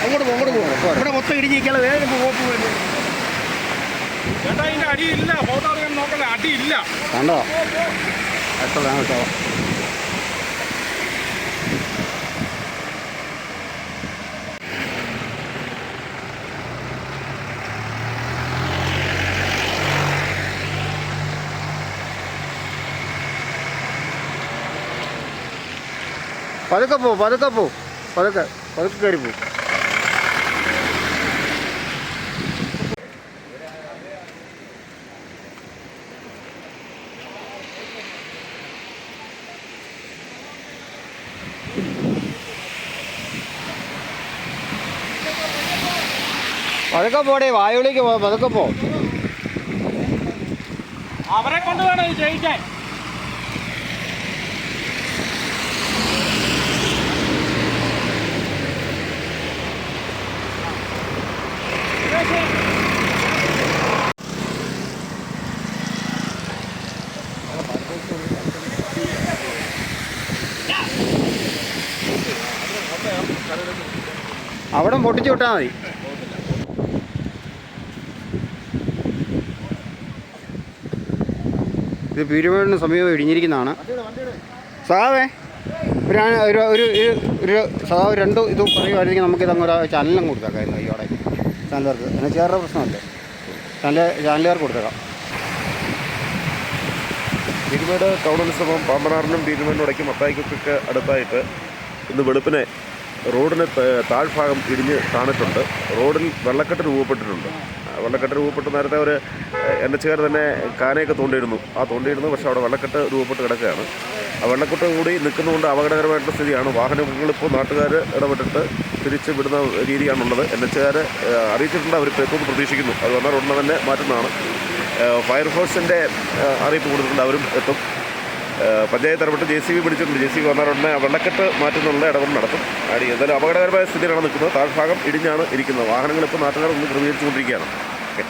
അങ്ങോട്ട് പോകും. ഇവിടെ മൊത്തം ഇടിഞ്ഞിരിക്കാതെ വേഗം പോക്ക് വേണ്ടി ചേട്ടാ ഇതിൻ്റെ അടിയില്ല. ഫോട്ടോ അറിയാൻ നോക്കണ്ട, അടിയില്ല. കണ്ടോ എത്ര കേട്ടോ. പതുക്കെ പതുക്കെ കയറി പോ. പതുക്കെ പോടേ, വായുവിലേക്ക് പതുക്കെ പോ. അവരെ കൊണ്ട് വേണം ഇത് ജയിക്കാൻ. അവിടെ പൊട്ടിച്ചു വിട്ടാൽ മതി. ഇത് പീരുമേടിന് സമീപം ഇടിഞ്ഞിരിക്കുന്നതാണ്. സാവേ ഒരു സാവ് രണ്ട് ഇത് പറയുമായിരുന്നെങ്കിൽ നമുക്കിത് അങ്ങ് ചാനലിനും കൊടുത്തേക്കായിരുന്നു. അയ്യോടെ ചാനലുകാർക്ക് എന്നാൽ ചേരുടെ പ്രശ്നമല്ലേ, ചാനലുകാർക്ക് കൊടുത്തേക്കാം. പീരുമേട് ടൗണിന് സമം പാമ്പനാറിനും പീരുമേടിനും ഇടയ്ക്ക് മത്തായിക്കൊക്കെ അടുത്തായിട്ട് ഇന്ന് വെളുപ്പിനെ റോഡിന് താഴ്ഭാഗം ഇടിഞ്ഞ് താണിട്ടുണ്ട്. റോഡിൽ വെള്ളക്കെട്ട് രൂപപ്പെട്ടിട്ടുണ്ട്. വെള്ളക്കെട്ട് രൂപപ്പെട്ട് നേരത്തെ ഒരു NH തന്നെ കാനയൊക്കെ തോണ്ടിയിരുന്നു. പക്ഷേ അവിടെ വെള്ളക്കെട്ട് രൂപപ്പെട്ട് കിടക്കുകയാണ്. ആ വെള്ളക്കെട്ട് കൂടി നിൽക്കുന്നതുകൊണ്ട് അപകടകരമായിട്ടുള്ള സ്ഥിതിയാണ്. വാഹനങ്ങളിപ്പോൾ നാട്ടുകാർ ഇടപെട്ടിട്ട് തിരിച്ച് വിടുന്ന രീതിയാണുള്ളത്. NH അറിയിച്ചിട്ടുണ്ട്. അവരിപ്പോൾ എത്തുമെന്ന് പ്രതീക്ഷിക്കുന്നു. അത് വന്നാൽ ഉടനെ തന്നെ മാറ്റുന്നതാണ്. ഫയർഫോഴ്സിൻ്റെ അറിയിപ്പ് കൊടുത്തിട്ടുണ്ട്, അവരും എത്തും. പഞ്ചായത്ത് ഇടപെട്ട് JCB പിടിച്ചിട്ടുണ്ട്. JCB വന്നാൽ ഉടനെ വെള്ളക്കെട്ട് മാറ്റുന്നുള്ള ഇടപെടൽ നടത്തും. എന്തായാലും അപകടകരമായ സ്ഥിതിയിലാണ് നിൽക്കുന്നത്. താഴ്ഭാഗം ഇടിഞ്ഞാണ് ഇരിക്കുന്നത്. വാഹനങ്ങൾ ഇപ്പോൾ നാട്ടുകാർ ഒന്ന് ക്രമീകരിച്ചുകൊണ്ടിരിക്കുകയാണ്. ഓക്കെ.